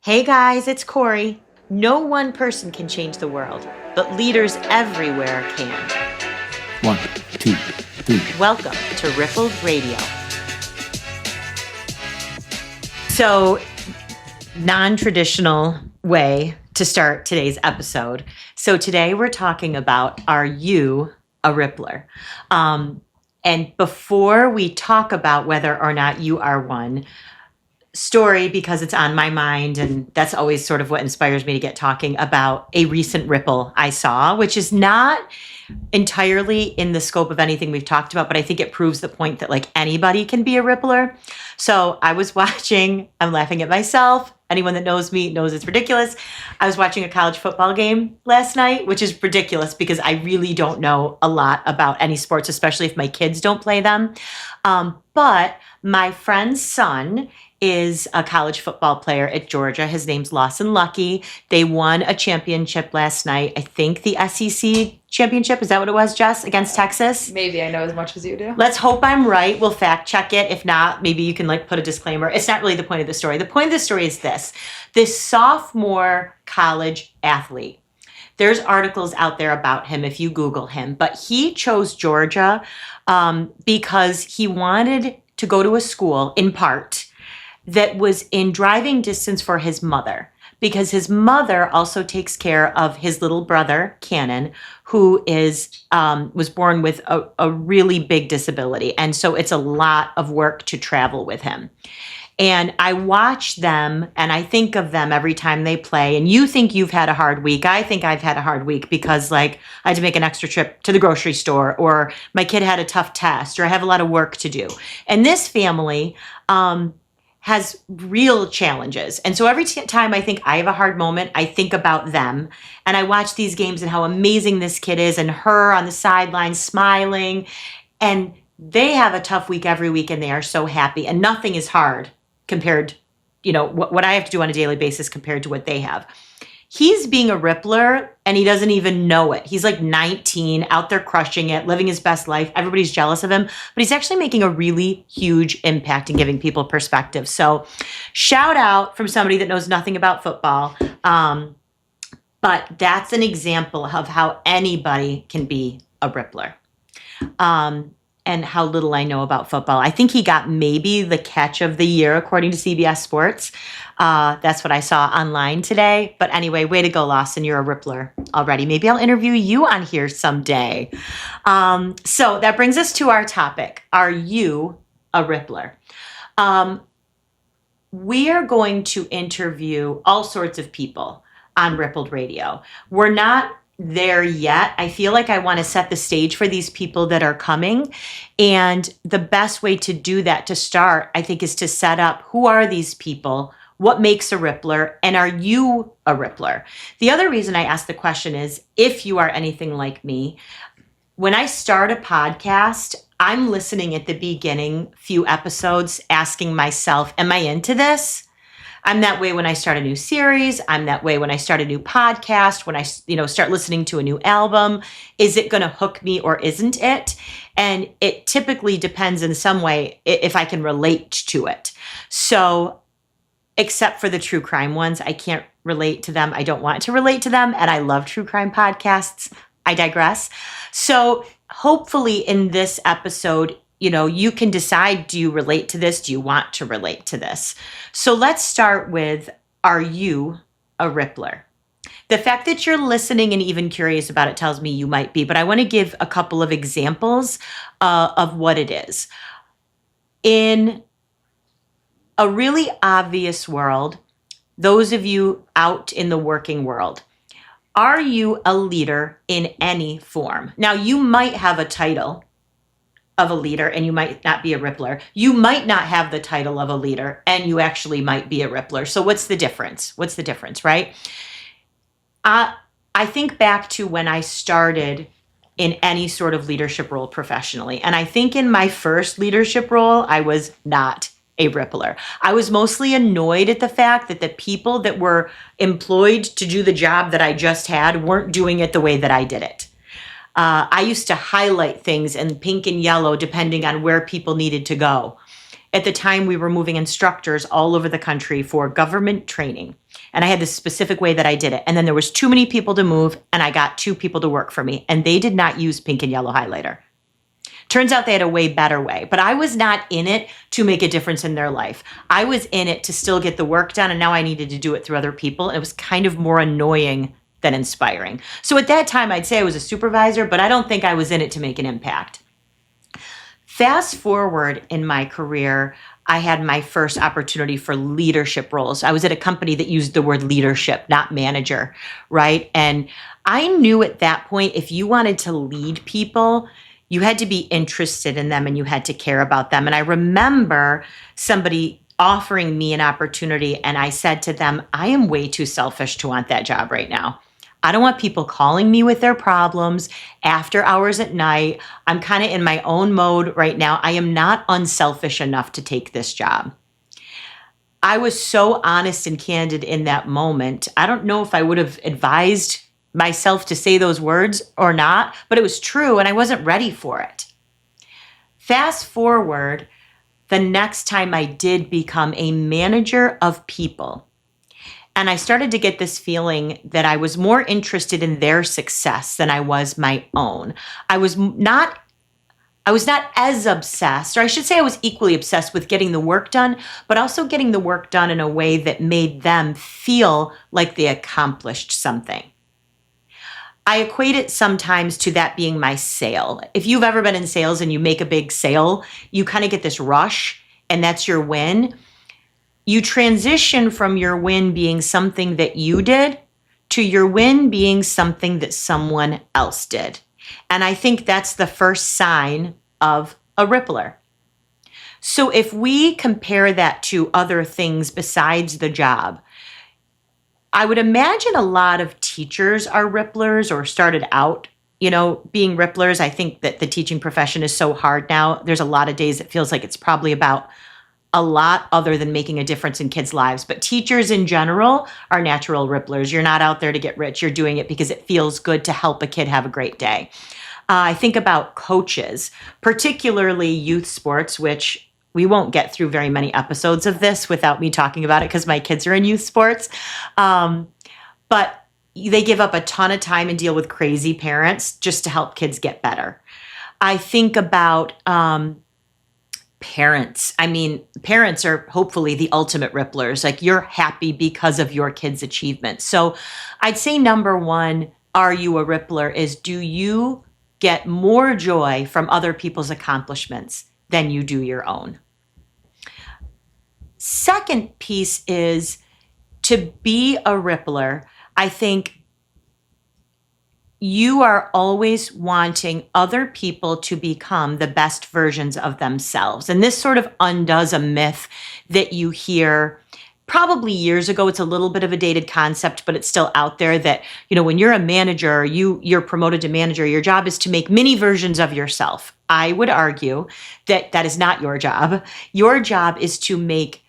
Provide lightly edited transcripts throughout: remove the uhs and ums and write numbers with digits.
Hey guys, it's Cory. No one person can change the world, but leaders everywhere can. 1, 2, 3. Welcome to Rippled Radio. So, non-traditional way to start today's episode. So today we're talking about, are you a Rippler? And before we talk about whether or not you are one, story, because it's on my mind, and that's always sort of what inspires me to get talking about a recent ripple I saw, which is not entirely in the scope of anything we've talked about, but I think it proves the point that like anybody can be a rippler. So I was watching, I'm laughing at myself. Anyone that knows me knows it's ridiculous. I was watching a college football game last night, which is ridiculous because I really don't know a lot about any sports, especially if my kids don't play them. But my friend's son is a college football player at Georgia. His name's Lawson Lucky. They won a championship last night. I think the SEC championship. Is that what it was, Jess? Against Texas? Maybe. I know as much as you do. Let's hope I'm right. We'll fact check it. If not, maybe you can like put a disclaimer. It's not really the point of the story. The point of the story is this sophomore college athlete. There's articles out there about him if you Google him, but he chose Georgia because he wanted to go to a school, in part, that was in driving distance for his mother, because his mother also takes care of his little brother, Cannon, who was born with a really big disability. And so it's a lot of work to travel with him. And I watch them and I think of them every time they play. And you think you've had a hard week. I think I've had a hard week because like I had to make an extra trip to the grocery store, or my kid had a tough test, or I have a lot of work to do. And this family, has real challenges. And so every time I think I have a hard moment, I think about them. And I watch these games and how amazing this kid is, and her on the sidelines smiling. And they have a tough week every week and they are so happy. And nothing is hard compared, what I have to do on a daily basis compared to what they have. He's being a rippler and he doesn't even know it. He's like 19, out there crushing it, living his best life. Everybody's jealous of him, but he's actually making a really huge impact and giving people perspective. So shout out from somebody that knows nothing about football. But that's an example of how anybody can be a rippler. And how little I know about football. I think he got maybe the catch of the year, according to CBS Sports. That's what I saw online today. But anyway, way to go, Lawson. You're a rippler already. Maybe I'll interview you on here someday. So that brings us to our topic. Are you a rippler? We are going to interview all sorts of people on Rippled Radio. We're not there yet. I feel like I want to set the stage for these people that are coming. And the best way to do that to start, I think, is to set up who are these people, what makes a rippler, and are you a rippler? The other reason I ask the question is, if you are anything like me, when I start a podcast, I'm listening at the beginning few episodes asking myself, am I into this? I'm that way when I start a new series. I'm that way when I start a new podcast, when I, start listening to a new album. Is it going to hook me or isn't it? And it typically depends in some way if I can relate to it. So, except for the true crime ones, I can't relate to them. I don't want to relate to them. And I love true crime podcasts. I digress. So, hopefully in this episode, you can decide, do you relate to this? Do you want to relate to this? So let's start with, are you a rippler? The fact that you're listening and even curious about it tells me you might be, but I want to give a couple of examples of what it is. In a really obvious world, those of you out in the working world, are you a leader in any form? Now, you might have a title of a leader and you might not be a rippler. You might not have the title of a leader and you actually might be a rippler. So what's the difference? What's the difference, right? I think back to when I started in any sort of leadership role professionally. And I think in my first leadership role, I was not a rippler. I was mostly annoyed at the fact that the people that were employed to do the job that I just had weren't doing it the way that I did it. I used to highlight things in pink and yellow depending on where people needed to go. At the time, we were moving instructors all over the country for government training. And I had this specific way that I did it. And then there was too many people to move, and I got 2 people to work for me. And they did not use pink and yellow highlighter. Turns out they had a way better way. But I was not in it to make a difference in their life. I was in it to still get the work done, and now I needed to do it through other people. It was kind of more annoying than inspiring. So at that time, I'd say I was a supervisor, but I don't think I was in it to make an impact. Fast forward in my career, I had my first opportunity for leadership roles. I was at a company that used the word leadership, not manager, right? And I knew at that point, if you wanted to lead people, you had to be interested in them and you had to care about them. And I remember somebody offering me an opportunity, and I said to them, I am way too selfish to want that job right now. I don't want people calling me with their problems after hours at night. I'm kind of in my own mode right now. I am not unselfish enough to take this job. I was so honest and candid in that moment. I don't know if I would have advised myself to say those words or not, but it was true and I wasn't ready for it. Fast forward, the next time I did become a manager of people, and I started to get this feeling that I was more interested in their success than I was my own. I was not as obsessed, or I should say I was equally obsessed with getting the work done, but also getting the work done in a way that made them feel like they accomplished something. I equate it sometimes to that being my sale. If you've ever been in sales and you make a big sale, you kind of get this rush, and that's your win. You transition from your win being something that you did to your win being something that someone else did. And I think that's the first sign of a rippler. So if we compare that to other things besides the job, I would imagine a lot of teachers are ripplers or started out, being ripplers. I think that the teaching profession is so hard now. There's a lot of days it feels like it's probably about a lot other than making a difference in kids' lives. But teachers in general are natural ripplers. You're not out there to get rich. You're doing it because it feels good to help a kid have a great day. I think about coaches, particularly youth sports, which we won't get through very many episodes of this without me talking about it because my kids are in youth sports. But they give up a ton of time and deal with crazy parents just to help kids get better. I think about parents. Parents are hopefully the ultimate ripplers. Like, you're happy because of your kids' achievements. So I'd say number one, are you a rippler, is do you get more joy from other people's accomplishments than you do your own? Second piece is to be a rippler. I think you are always wanting other people to become the best versions of themselves. And this sort of undoes a myth that you hear probably years ago. It's a little bit of a dated concept, but it's still out there that, when you're a manager, you're promoted to manager, your job is to make mini versions of yourself. I would argue that that is not your job. Your job is to make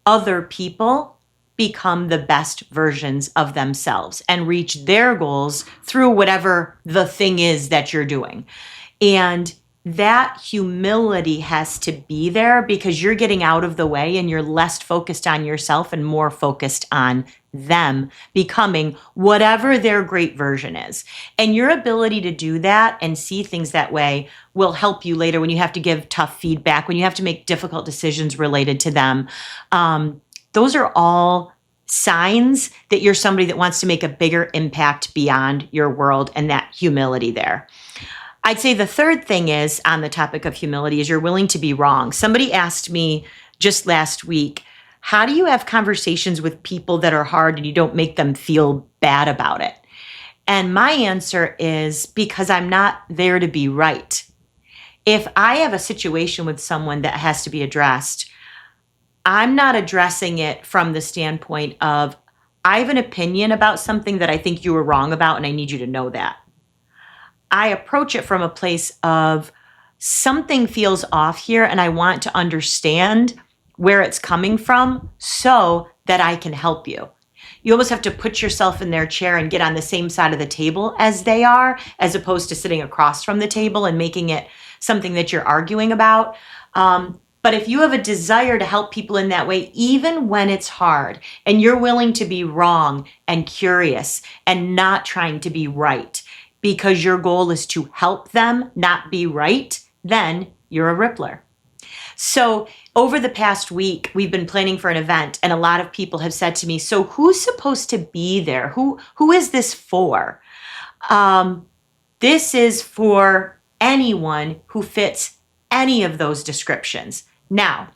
other people become the best versions of themselves and reach their goals through whatever the thing is that you're doing. And that humility has to be there because you're getting out of the way and you're less focused on yourself and more focused on them becoming whatever their great version is. And your ability to do that and see things that way will help you later when you have to give tough feedback, when you have to make difficult decisions related to them. Those are all signs that you're somebody that wants to make a bigger impact beyond your world, and that humility there. I'd say the third thing is, on the topic of humility, is you're willing to be wrong. Somebody asked me just last week, how do you have conversations with people that are hard and you don't make them feel bad about it? And my answer is because I'm not there to be right. If I have a situation with someone that has to be addressed, I'm not addressing it from the standpoint of, I have an opinion about something that I think you were wrong about and I need you to know that. I approach it from a place of, something feels off here and I want to understand where it's coming from so that I can help you. You almost have to put yourself in their chair and get on the same side of the table as they are, as opposed to sitting across from the table and making it something that you're arguing about. But if you have a desire to help people in that way, even when it's hard, and you're willing to be wrong and curious and not trying to be right, because your goal is to help them, not be right, then you're a Rippler. So over the past week, we've been planning for an event, and a lot of people have said to me, so who's supposed to be there? Who is this for? This is for anyone who fits any of those descriptions. Now,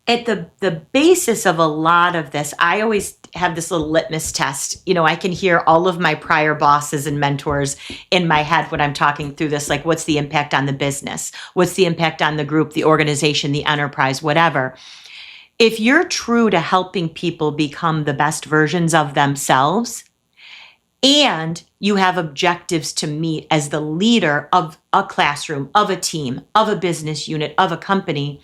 at the basis of a lot of this, I always have this little litmus test. I can hear all of my prior bosses and mentors in my head when I'm talking through this, like, what's the impact on the business? What's the impact on the group, the organization, the enterprise, whatever? If you're true to helping people become the best versions of themselves, and you have objectives to meet as the leader of a classroom, of a team, of a business unit, of a company,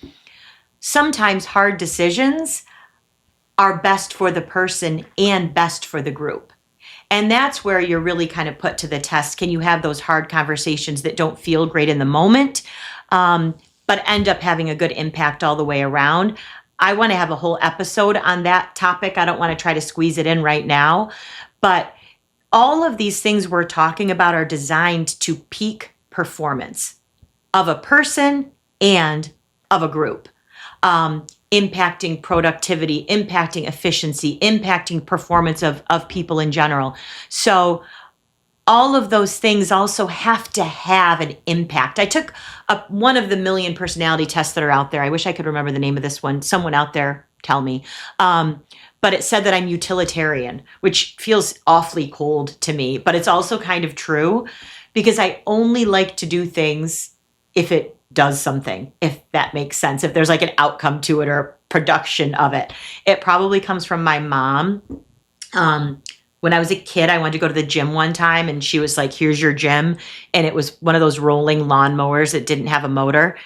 sometimes hard decisions are best for the person and best for the group. And that's where you're really kind of put to the test. Can you have those hard conversations that don't feel great in the moment, but end up having a good impact all the way around? I want to have a whole episode on that topic. I don't want to try to squeeze it in right now, but all of these things we're talking about are designed to peak performance of a person and of a group, impacting productivity, impacting efficiency, impacting performance of people in general. So all of those things also have to have an impact. I took one of the million personality tests that are out there. I wish I could remember the name of this one. Someone out there tell me. But it said that I'm utilitarian, which feels awfully cold to me, but it's also kind of true because I only like to do things if it does something, if that makes sense, if there's like an outcome to it or production of it. It probably comes from my mom. When I was a kid, I wanted to go to the gym one time and she was like, here's your gym. And it was one of those rolling lawn mowers that didn't have a motor.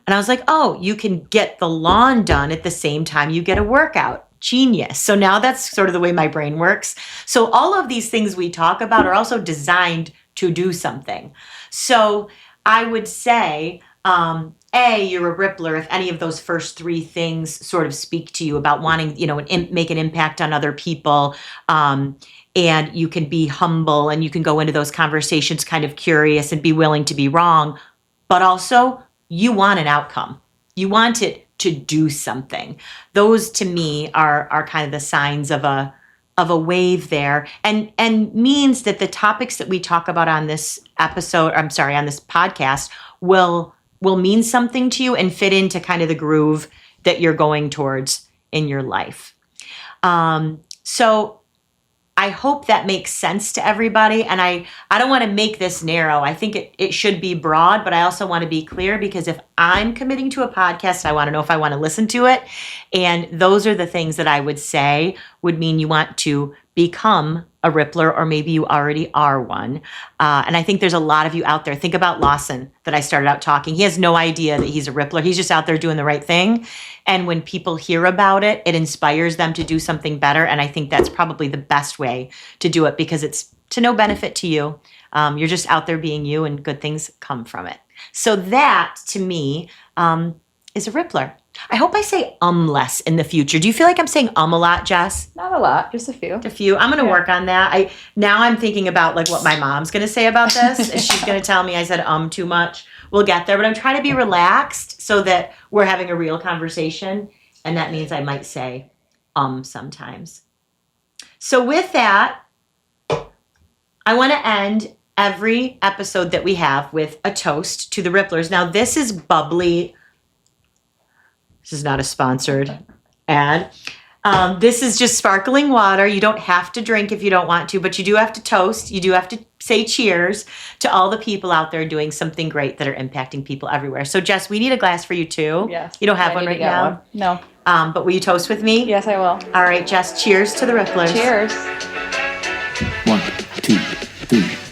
And I was like, oh, you can get the lawn done at the same time you get a workout. Genius. So now that's sort of the way my brain works. So all of these things we talk about are also designed to do something. So I would say, you're a Rippler if any of those first three things sort of speak to you about wanting, make an impact on other people. And you can be humble and you can go into those conversations kind of curious and be willing to be wrong. But also, you want an outcome. You want it to do something. Those to me are kind of the signs of a wave there, and means that the topics that we talk about on this episode, on this podcast, will mean something to you and fit into kind of the groove that you're going towards in your life. So I hope that makes sense to everybody. And I don't want to make this narrow. I think it should be broad, but I also want to be clear because if I'm committing to a podcast, I want to know if I want to listen to it. And those are the things that I would say would mean you want to become a Rippler, or maybe you already are one. And I think there's a lot of you out there. Think about Lawson that I started out talking. He has no idea that he's a Rippler. He's just out there doing the right thing. And when people hear about it, it inspires them to do something better. And I think that's probably the best way to do it because it's to no benefit to you. You're just out there being you and good things come from it. So that, to me, is a Rippler. I hope I say less in the future. Do you feel like I'm saying a lot, Jess? Not a lot, just a few. A few. I'm going to work on that. Now I'm thinking about like what my mom's going to say about this. She's going to tell me I said too much. We'll get there, but I'm trying to be relaxed so that we're having a real conversation, and that means I might say sometimes. So with that, I want to end every episode that we have with a toast to the Ripplers. Now this is bubbly. This is not a sponsored ad. This is just sparkling water. You don't have to drink if you don't want to, but you do have to toast. You do have to say cheers to all the people out there doing something great that are impacting people everywhere. So, Jess, we need a glass for you too. Yes. You don't have one right now? One. No. But will you toast with me? Yes, I will. All right, Jess, cheers to the Ripplers. Cheers. 1, 2, 3.